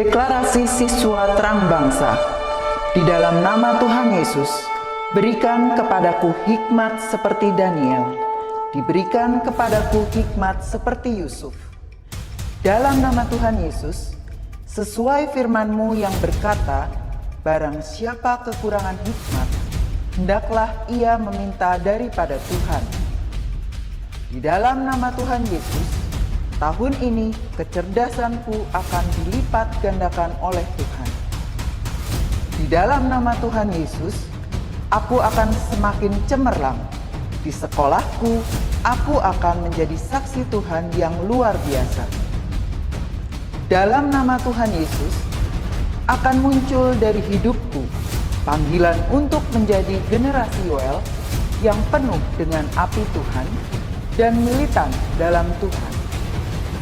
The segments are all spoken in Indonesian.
Deklarasi Siswa Terang Bangsa. Di dalam nama Tuhan Yesus, berikan kepadaku hikmat seperti Daniel, diberikan kepadaku hikmat seperti Yusuf. Dalam nama Tuhan Yesus, sesuai firman-Mu yang berkata, barang siapa kekurangan hikmat, hendaklah ia meminta daripada Tuhan. Di dalam nama Tuhan Yesus, tahun ini kecerdasanku akan dilipat gandakan oleh Tuhan. Di dalam nama Tuhan Yesus, aku akan semakin cemerlang. Di sekolahku, aku akan menjadi saksi Tuhan yang luar biasa. Dalam nama Tuhan Yesus, akan muncul dari hidupku panggilan untuk menjadi generasi Yoel yang penuh dengan api Tuhan dan militan dalam Tuhan.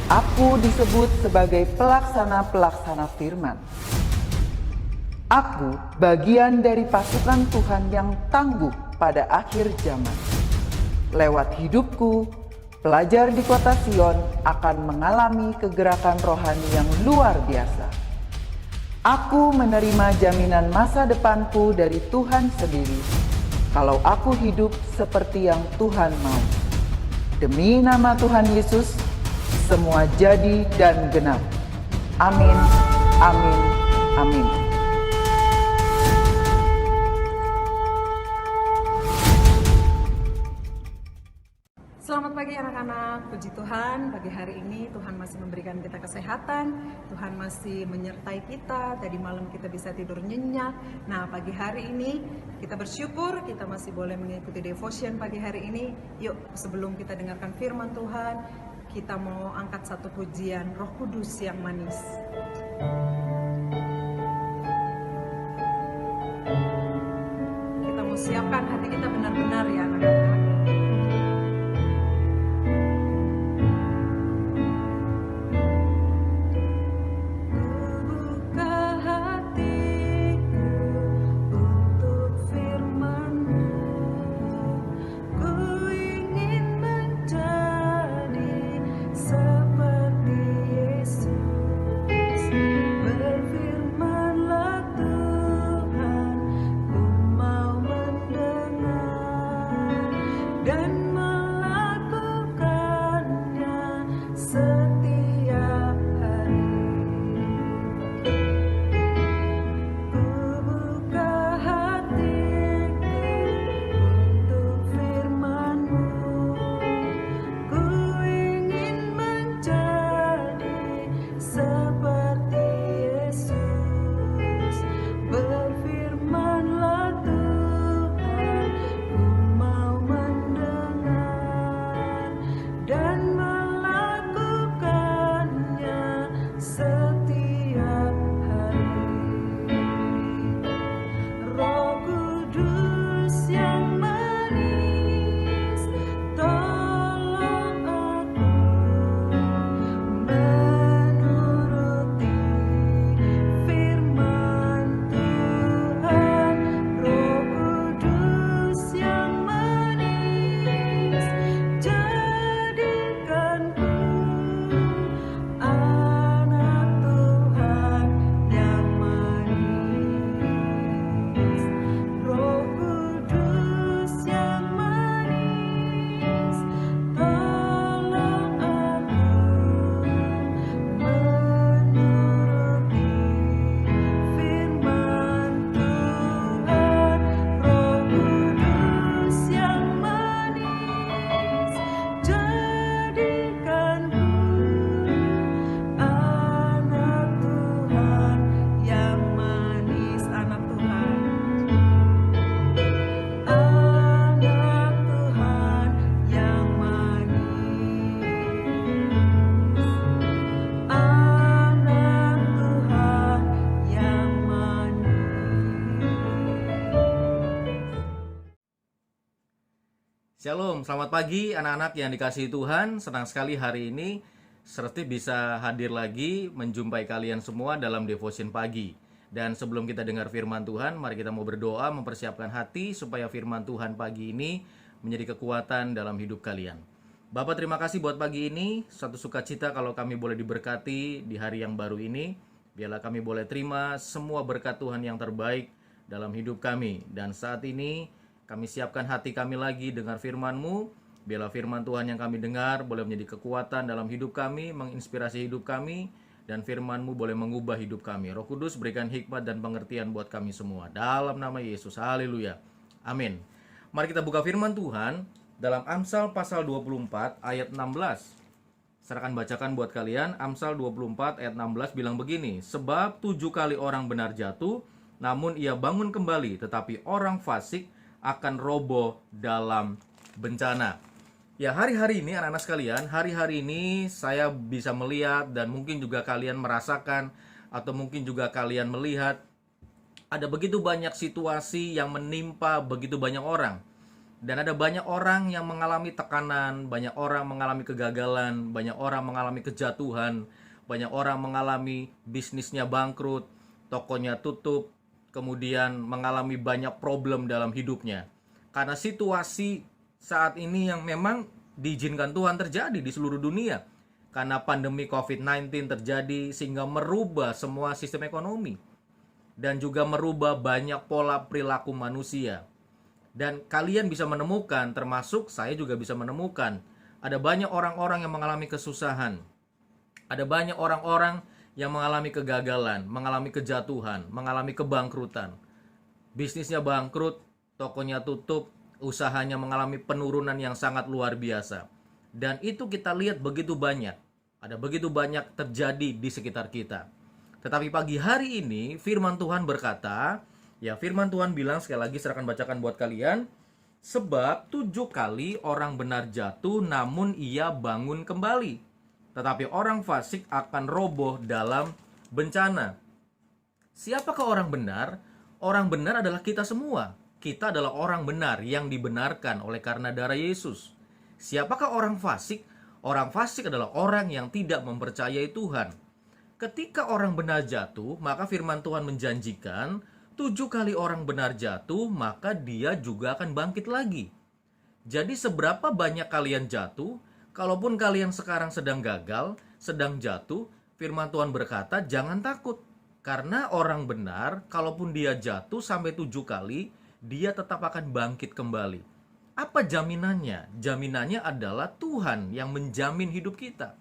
Aku disebut sebagai pelaksana-pelaksana firman. Aku bagian dari pasukan Tuhan yang tangguh pada akhir zaman. Lewat hidupku, pelajar di kota Sion akan mengalami kegerakan rohani yang luar biasa. Aku menerima jaminan masa depanku dari Tuhan sendiri, kalau aku hidup seperti yang Tuhan mau. Demi nama Tuhan Yesus, semua jadi dan genap. Amin, amin, amin. Selamat pagi anak-anak, puji Tuhan, pagi hari ini Tuhan masih memberikan kita kesehatan, Tuhan masih menyertai kita, tadi malam kita bisa tidur nyenyak. Nah, pagi hari ini kita bersyukur, kita masih boleh mengikuti devotion pagi hari ini. Yuk, sebelum kita dengarkan firman Tuhan, kita mau angkat satu pujian Roh Kudus yang manis. Kita mau siapkan hati kita benar-benar ya anak-anak. Shalom, selamat pagi anak-anak yang dikasihi Tuhan. Senang sekali hari ini Serti bisa hadir lagi menjumpai kalian semua dalam devotion pagi. Dan sebelum kita dengar firman Tuhan, mari kita mau berdoa mempersiapkan hati supaya firman Tuhan pagi ini menjadi kekuatan dalam hidup kalian. Bapak, terima kasih buat pagi ini. Satu sukacita kalau kami boleh diberkati di hari yang baru ini. Biarlah kami boleh terima semua berkat Tuhan yang terbaik dalam hidup kami. Dan saat ini kami siapkan hati kami lagi dengar firman-Mu. Biarlah firman Tuhan yang kami dengar boleh menjadi kekuatan dalam hidup kami, menginspirasi hidup kami, dan firman-Mu boleh mengubah hidup kami. Roh Kudus berikan hikmat dan pengertian buat kami semua. Dalam nama Yesus, haleluya, amin. Mari kita buka firman Tuhan dalam Amsal pasal 24 ayat 16. Saya akan bacakan buat kalian. Amsal 24 ayat 16 bilang begini, sebab 7 kali orang benar jatuh, namun ia bangun kembali, tetapi orang fasik akan roboh dalam bencana. Ya, hari-hari ini anak-anak sekalian, hari-hari ini saya bisa melihat dan mungkin juga kalian merasakan atau mungkin juga kalian melihat ada begitu banyak situasi yang menimpa begitu banyak orang. Dan ada banyak orang yang mengalami tekanan, banyak orang mengalami kegagalan, banyak orang mengalami kejatuhan, banyak orang mengalami bisnisnya bangkrut, tokonya tutup, kemudian mengalami banyak problem dalam hidupnya. Karena situasi saat ini yang memang diizinkan Tuhan terjadi di seluruh dunia. Karena pandemi COVID-19 terjadi sehingga merubah semua sistem ekonomi. Dan juga merubah banyak pola perilaku manusia. Dan kalian bisa menemukan, termasuk saya juga bisa menemukan, ada banyak orang-orang yang mengalami kesusahan. Ada banyak orang-orang yang mengalami kegagalan, mengalami kejatuhan, mengalami kebangkrutan. Bisnisnya bangkrut, tokonya tutup, usahanya mengalami penurunan yang sangat luar biasa. Dan itu kita lihat begitu banyak. Ada begitu banyak terjadi di sekitar kita. Tetapi pagi hari ini firman Tuhan berkata, ya, firman Tuhan bilang, sekali lagi saya akan bacakan buat kalian. Sebab 7 kali orang benar jatuh, namun ia bangun kembali. Tetapi orang fasik akan roboh dalam bencana. Siapakah orang benar? Orang benar adalah kita semua. Kita adalah orang benar yang dibenarkan oleh karena darah Yesus. Siapakah orang fasik? Orang fasik adalah orang yang tidak mempercayai Tuhan. Ketika orang benar jatuh, maka firman Tuhan menjanjikan 7 kali orang benar jatuh, maka dia juga akan bangkit lagi. Jadi seberapa banyak kalian jatuh, kalaupun kalian sekarang sedang gagal, sedang jatuh, firman Tuhan berkata, jangan takut. Karena orang benar, kalaupun dia jatuh sampai 7 kali, dia tetap akan bangkit kembali. Apa jaminannya? Jaminannya adalah Tuhan yang menjamin hidup kita.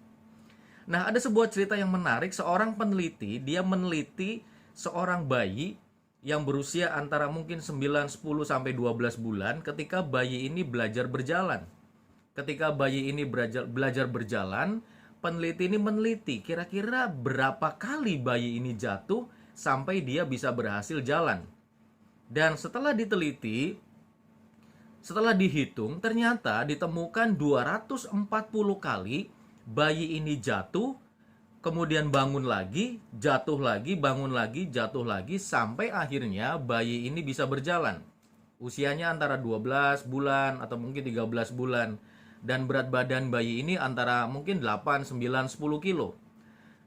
Nah, ada sebuah cerita yang menarik. Seorang peneliti, dia meneliti seorang bayi yang berusia antara mungkin 9, 10, sampai 12 bulan ketika bayi ini belajar berjalan. Ketika bayi ini belajar berjalan, peneliti ini meneliti kira-kira berapa kali bayi ini jatuh sampai dia bisa berhasil jalan. Dan setelah diteliti, setelah dihitung, ternyata ditemukan 240 kali bayi ini jatuh, kemudian bangun lagi, jatuh lagi, bangun lagi, jatuh lagi, sampai akhirnya bayi ini bisa berjalan. Usianya antara 12 bulan atau mungkin 13 bulan. Dan berat badan bayi ini antara mungkin 8, 9, 10 kilo.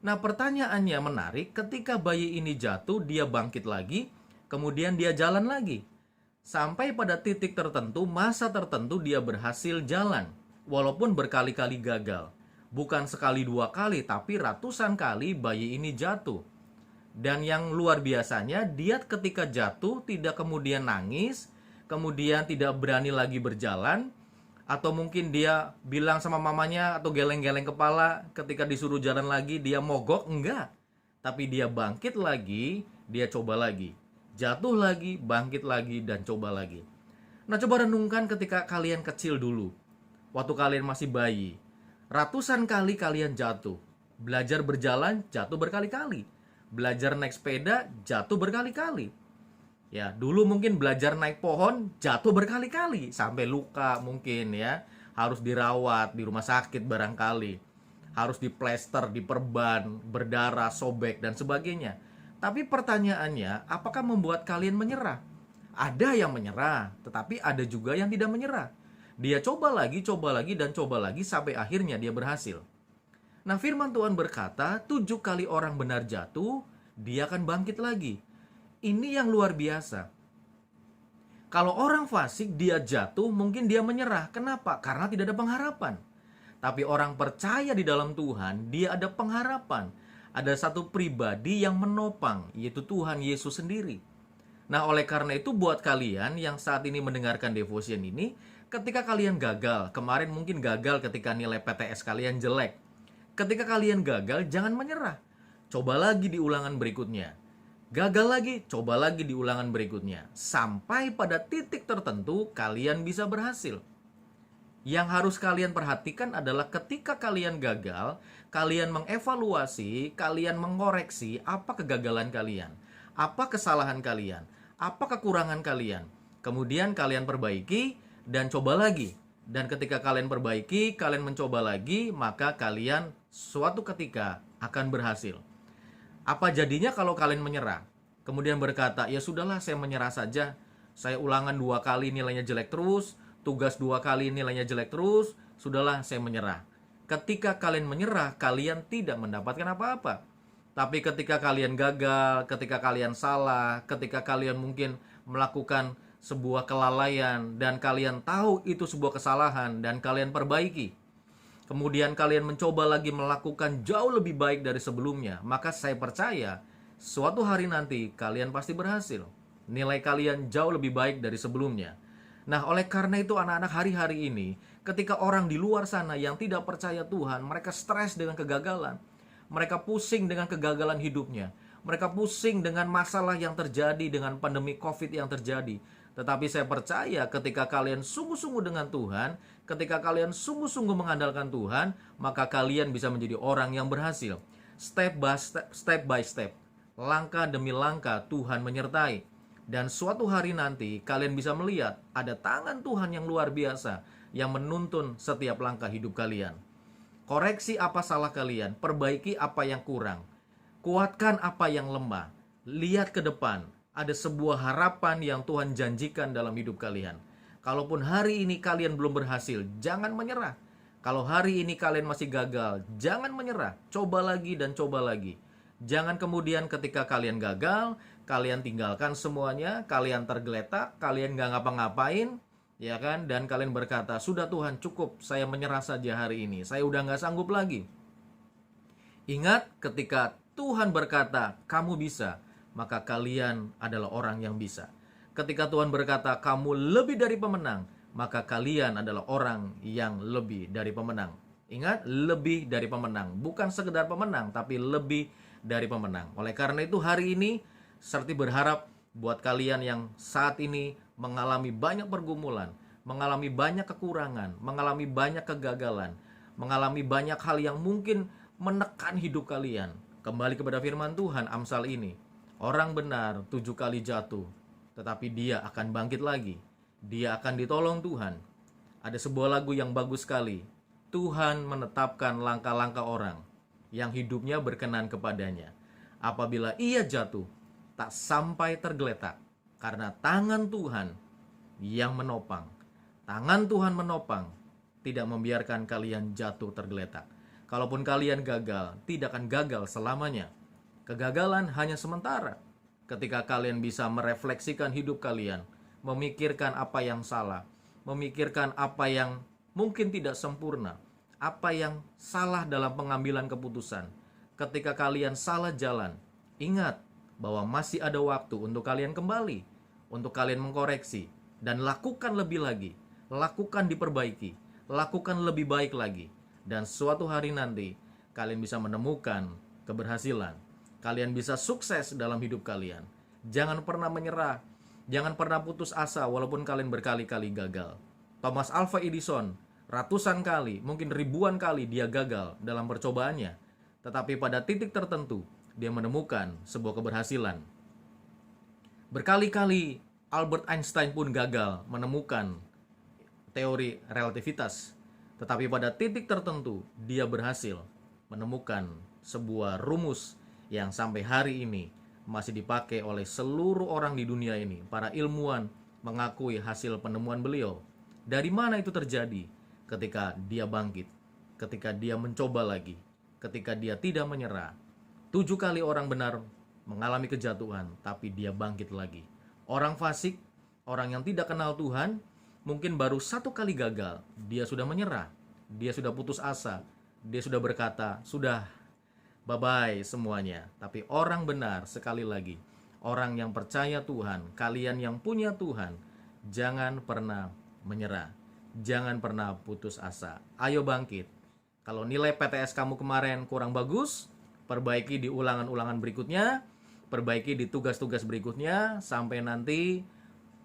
Nah, pertanyaannya menarik, ketika bayi ini jatuh, dia bangkit lagi, kemudian dia jalan lagi. Sampai pada titik tertentu, masa tertentu dia berhasil jalan, walaupun berkali-kali gagal. Bukan sekali 2 kali, tapi ratusan kali bayi ini jatuh. Dan yang luar biasanya, dia ketika jatuh tidak kemudian nangis, kemudian tidak berani lagi berjalan, atau mungkin dia bilang sama mamanya atau geleng-geleng kepala ketika disuruh jalan lagi, dia mogok, enggak. Tapi dia bangkit lagi, dia coba lagi. Jatuh lagi, bangkit lagi, dan coba lagi. Nah, coba renungkan ketika kalian kecil dulu. Waktu kalian masih bayi. Ratusan kali kalian jatuh. Belajar berjalan, jatuh berkali-kali. Belajar naik sepeda, jatuh berkali-kali. Ya, dulu mungkin belajar naik pohon, jatuh berkali-kali. Sampai luka mungkin ya. Harus dirawat di rumah sakit barangkali. Harus diplester, diperban, berdarah, sobek, dan sebagainya. Tapi pertanyaannya, apakah membuat kalian menyerah? Ada yang menyerah, tetapi ada juga yang tidak menyerah. Dia coba lagi, dan coba lagi, sampai akhirnya dia berhasil. Nah, firman Tuhan berkata, 7 kali orang benar jatuh, dia akan bangkit lagi. Ini yang luar biasa. Kalau orang fasik, dia jatuh, mungkin dia menyerah. Kenapa? Karena tidak ada pengharapan. Tapi orang percaya di dalam Tuhan, dia ada pengharapan. ada satu pribadi yang menopang, yaitu Tuhan Yesus sendiri. Nah, oleh karena itu buat kalian yang saat ini mendengarkan devotion ini, ketika kalian gagal, kemarin mungkin gagal ketika nilai PTS kalian jelek. Ketika kalian gagal, jangan menyerah. Coba lagi di ulangan berikutnya. Gagal lagi, coba lagi di ulangan berikutnya. Sampai pada titik tertentu kalian bisa berhasil. Yang harus kalian perhatikan adalah ketika kalian gagal, kalian mengevaluasi, kalian mengoreksi apa kegagalan kalian, apa kesalahan kalian, apa kekurangan kalian. Kemudian kalian perbaiki dan coba lagi. Dan ketika kalian perbaiki, kalian mencoba lagi, maka kalian suatu ketika akan berhasil. Apa jadinya kalau kalian menyerah? Kemudian berkata, ya sudahlah saya menyerah saja. Saya ulangan 2 kali nilainya jelek terus, tugas 2 kali nilainya jelek terus, sudahlah saya menyerah. Ketika kalian menyerah, kalian tidak mendapatkan apa-apa. Tapi ketika kalian gagal, ketika kalian salah, ketika kalian mungkin melakukan sebuah kelalaian dan kalian tahu itu sebuah kesalahan dan kalian perbaiki, kemudian kalian mencoba lagi melakukan jauh lebih baik dari sebelumnya, maka saya percaya suatu hari nanti kalian pasti berhasil. Nilai kalian jauh lebih baik dari sebelumnya. Nah, oleh karena itu anak-anak, hari-hari ini ketika orang di luar sana yang tidak percaya Tuhan, mereka stres dengan kegagalan. Mereka pusing dengan kegagalan hidupnya. Mereka pusing dengan masalah yang terjadi, dengan pandemi COVID yang terjadi. Tetapi saya percaya ketika kalian sungguh-sungguh dengan Tuhan, ketika kalian sungguh-sungguh mengandalkan Tuhan, maka kalian bisa menjadi orang yang berhasil. Step by step, langkah demi langkah Tuhan menyertai. Dan suatu hari nanti kalian bisa melihat ada tangan Tuhan yang luar biasa yang menuntun setiap langkah hidup kalian. Koreksi apa salah kalian, perbaiki apa yang kurang, kuatkan apa yang lemah. Lihat ke depan, ada sebuah harapan yang Tuhan janjikan dalam hidup kalian. Kalaupun hari ini kalian belum berhasil, jangan menyerah. Kalau hari ini kalian masih gagal, jangan menyerah. Coba lagi dan coba lagi. Jangan kemudian ketika kalian gagal, kalian tinggalkan semuanya, kalian tergeletak, kalian gak ngapa-ngapain, ya kan? Dan kalian berkata, sudah Tuhan cukup, saya menyerah saja hari ini, saya udah gak sanggup lagi. Ingat, ketika Tuhan berkata, kamu bisa, maka kalian adalah orang yang bisa. Ketika Tuhan berkata, kamu lebih dari pemenang, maka kalian adalah orang yang lebih dari pemenang. Ingat, lebih dari pemenang. Bukan sekedar pemenang, tapi lebih dari pemenang. Oleh karena itu hari ini, Serti berharap buat kalian yang saat ini mengalami banyak pergumulan, mengalami banyak kekurangan, mengalami banyak kegagalan, mengalami banyak hal yang mungkin menekan hidup kalian. Kembali kepada firman Tuhan Amsal ini. Orang benar 7 kali jatuh, tetapi dia akan bangkit lagi. Dia akan ditolong Tuhan. Ada sebuah lagu yang bagus sekali. Tuhan menetapkan langkah-langkah orang yang hidupnya berkenan kepadanya. Apabila ia jatuh, tak sampai tergeletak, karena tangan Tuhan yang menopang. Tangan Tuhan menopang, tidak membiarkan kalian jatuh tergeletak. Kalaupun kalian gagal, tidak akan gagal selamanya. Kegagalan hanya sementara. Ketika kalian bisa merefleksikan hidup kalian, memikirkan apa yang salah, memikirkan apa yang mungkin tidak sempurna, apa yang salah dalam pengambilan keputusan. Ketika kalian salah jalan, ingat bahwa masih ada waktu untuk kalian kembali, untuk kalian mengkoreksi, dan lakukan lebih lagi, lakukan diperbaiki, lakukan lebih baik lagi. Dan suatu hari nanti, kalian bisa menemukan keberhasilan. Kalian bisa sukses dalam hidup kalian. Jangan pernah menyerah, jangan pernah putus asa walaupun kalian berkali-kali gagal. Thomas Alva Edison, ratusan kali, mungkin ribuan kali dia gagal dalam percobaannya. Tetapi pada titik tertentu, dia menemukan sebuah keberhasilan. Berkali-kali Albert Einstein pun gagal menemukan teori relativitas. Tetapi pada titik tertentu, dia berhasil menemukan sebuah rumus yang sampai hari ini masih dipakai oleh seluruh orang di dunia ini. Para ilmuwan mengakui hasil penemuan beliau. Dari mana itu terjadi? Ketika dia bangkit, ketika dia mencoba lagi, ketika dia tidak menyerah. 7 kali orang benar mengalami kejatuhan, tapi dia bangkit lagi. Orang fasik, orang yang tidak kenal Tuhan, mungkin baru 1 kali gagal, dia sudah menyerah, dia sudah putus asa, dia sudah berkata, sudah, Bye-bye semuanya. Tapi orang benar, sekali lagi, orang yang percaya Tuhan, kalian yang punya Tuhan, jangan pernah menyerah. Jangan pernah putus asa. Ayo bangkit. Kalau nilai PTS kamu kemarin kurang bagus, perbaiki di ulangan-ulangan berikutnya, perbaiki di tugas-tugas berikutnya, sampai nanti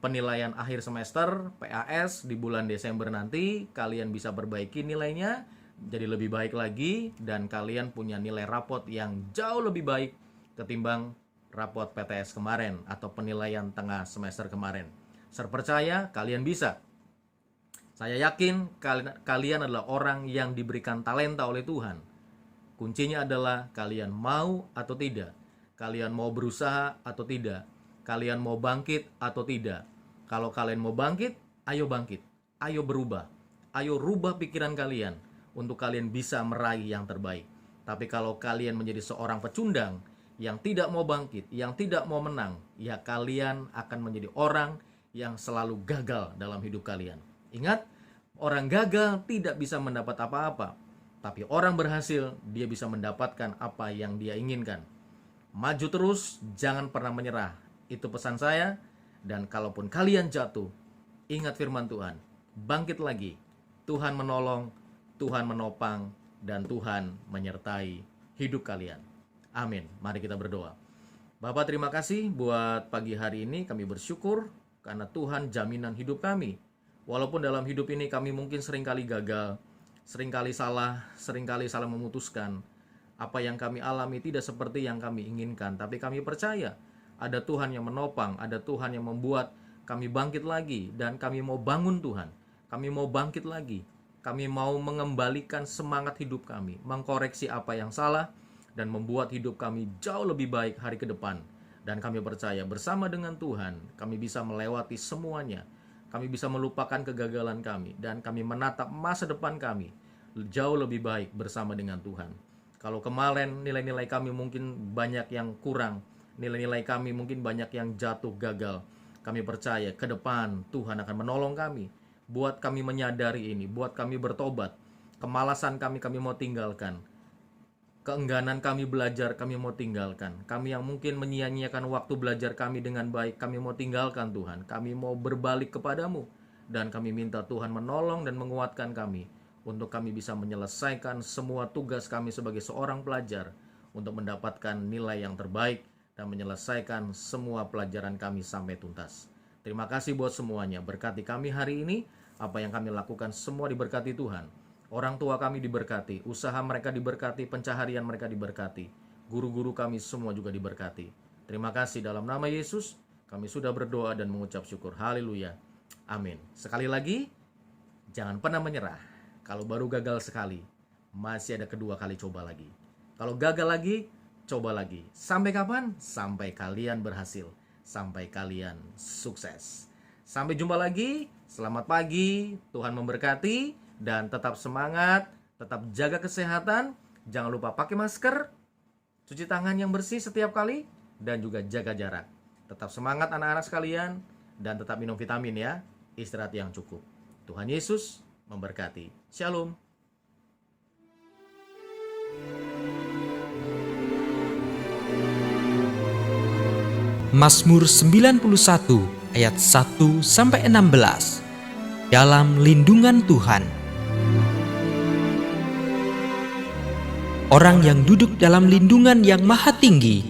penilaian akhir semester PAS di bulan Desember nanti kalian bisa perbaiki nilainya jadi lebih baik lagi, dan kalian punya nilai rapot yang jauh lebih baik ketimbang rapot PTS kemarin atau penilaian tengah semester kemarin. Saya percaya kalian bisa. Saya yakin kalian adalah orang yang diberikan talenta oleh Tuhan. Kuncinya adalah kalian mau atau tidak. Kalian mau berusaha atau tidak. Kalian mau bangkit atau tidak. Kalau kalian mau bangkit, ayo bangkit. Ayo berubah. Ayo rubah pikiran kalian untuk kalian bisa meraih yang terbaik. Tapi kalau kalian menjadi seorang pecundang yang tidak mau bangkit, yang tidak mau menang, ya kalian akan menjadi orang yang selalu gagal dalam hidup kalian. Ingat, orang gagal tidak bisa mendapat apa-apa. Tapi orang berhasil, dia bisa mendapatkan apa yang dia inginkan. Maju terus, jangan pernah menyerah. Itu pesan saya. Dan kalaupun kalian jatuh, ingat firman Tuhan. Bangkit lagi. Tuhan menolong, Tuhan menopang, dan Tuhan menyertai hidup kalian. Amin. Mari kita berdoa. Bapak, terima kasih buat pagi hari ini. Kami bersyukur karena Tuhan jaminan hidup kami. Walaupun dalam hidup ini kami mungkin seringkali gagal, seringkali salah memutuskan. Apa yang kami alami tidak seperti yang kami inginkan, tapi kami percaya ada Tuhan yang menopang, ada Tuhan yang membuat kami bangkit lagi, dan kami mau bangun Tuhan. Kami mau bangkit lagi. Kami mau mengembalikan semangat hidup kami, mengkoreksi apa yang salah, dan membuat hidup kami jauh lebih baik hari ke depan. Dan kami percaya bersama dengan Tuhan, kami bisa melewati semuanya. Kami bisa melupakan kegagalan kami, dan kami menatap masa depan kami jauh lebih baik bersama dengan Tuhan. Kalau kemarin nilai-nilai kami mungkin banyak yang kurang, nilai-nilai kami mungkin banyak yang jatuh gagal, kami percaya ke depan Tuhan akan menolong kami. Buat kami menyadari ini, buat kami bertobat. Kemalasan kami mau tinggalkan. Keengganan kami belajar, kami mau tinggalkan. Kami yang mungkin menyia-nyiakan waktu belajar kami dengan baik, kami mau tinggalkan Tuhan. Kami mau berbalik kepadamu. Dan kami minta Tuhan menolong dan menguatkan kami, untuk kami bisa menyelesaikan semua tugas kami sebagai seorang pelajar, untuk mendapatkan nilai yang terbaik, dan menyelesaikan semua pelajaran kami sampai tuntas. Terima kasih buat semuanya. Berkati kami hari ini. Apa yang kami lakukan semua diberkati Tuhan. Orang tua kami diberkati, usaha mereka diberkati, pencaharian mereka diberkati. Guru-guru kami semua juga diberkati. Terima kasih, dalam nama Yesus kami sudah berdoa dan mengucap syukur. Haleluya. Amin. Sekali lagi, jangan pernah menyerah. Kalau baru gagal sekali, masih ada kedua kali coba lagi. Kalau gagal lagi, coba lagi. Sampai kapan? Sampai kalian berhasil. Sampai kalian sukses. Sampai jumpa lagi. Selamat pagi. Tuhan memberkati. Dan tetap semangat. Tetap jaga kesehatan. Jangan lupa pakai masker. Cuci tangan yang bersih setiap kali. Dan juga jaga jarak. Tetap semangat anak-anak sekalian. Dan tetap minum vitamin ya. Istirahat yang cukup. Tuhan Yesus memberkati. Shalom. Mazmur 91 ayat 1-16. Dalam lindungan Tuhan. Orang yang duduk dalam lindungan yang maha tinggi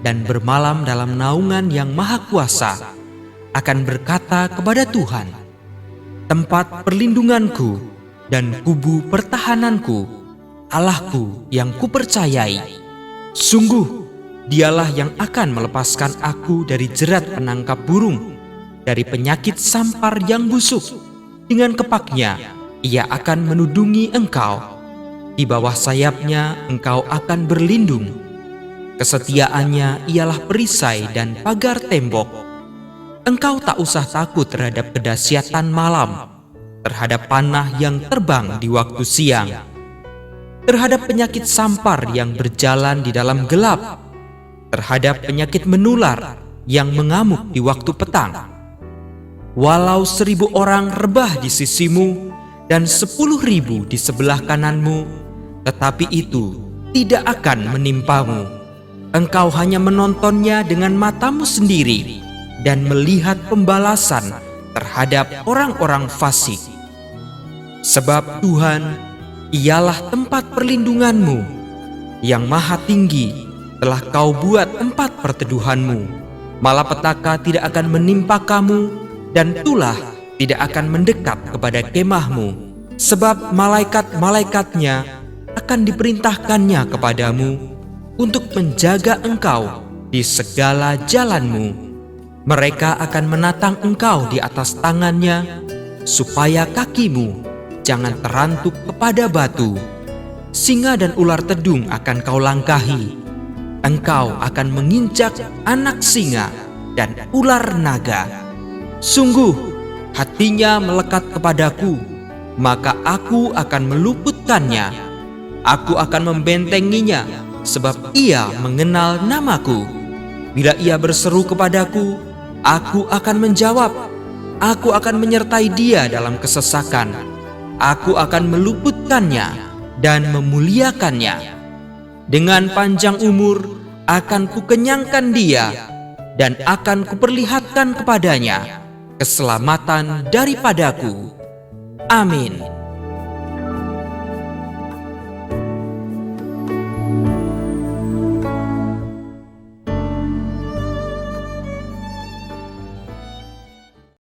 dan bermalam dalam naungan yang maha kuasa akan berkata kepada Tuhan, tempat perlindunganku dan kubu pertahananku, Allahku yang kupercayai. Sungguh, Dialah yang akan melepaskan aku dari jerat penangkap burung, dari penyakit sampar yang busuk. Dengan kepaknya, Ia akan menudungi engkau. Di bawah sayapnya engkau akan berlindung. Kesetiaannya ialah perisai dan pagar tembok. Engkau tak usah takut terhadap kedahsyatan malam, terhadap panah yang terbang di waktu siang, terhadap penyakit sampar yang berjalan di dalam gelap, terhadap penyakit menular yang mengamuk di waktu petang. Walau 1000 orang rebah di sisimu dan 10.000 di sebelah kananmu, tetapi itu tidak akan menimpamu. Engkau hanya menontonnya dengan matamu sendiri dan melihat pembalasan terhadap orang-orang fasik. Sebab Tuhan ialah tempat perlindunganmu, yang maha tinggi telah kau buat tempat perteduhanmu. Malapetaka tidak akan menimpa kamu, dan tulah tidak akan mendekat kepada kemahmu. Sebab malaikat-malaikatnya akan diperintahkannya kepadamu untuk menjaga engkau di segala jalanmu. Mereka akan menatang engkau di atas tangannya, supaya kakimu jangan terantuk kepada batu. Singa dan ular tedung akan kau langkahi. Engkau akan menginjak anak singa dan ular naga. Sungguh, hatinya melekat kepadaku, maka aku akan meluputkannya. Aku akan membentenginya, sebab ia mengenal namaku. Bila ia berseru kepadaku, aku akan menjawab. Aku akan menyertai dia dalam kesesakan. Aku akan meluputkannya dan memuliakannya. Dengan panjang umur akan kukenyangkan dia, dan akan kuperlihatkan kepadanya keselamatan daripadaku. Amin.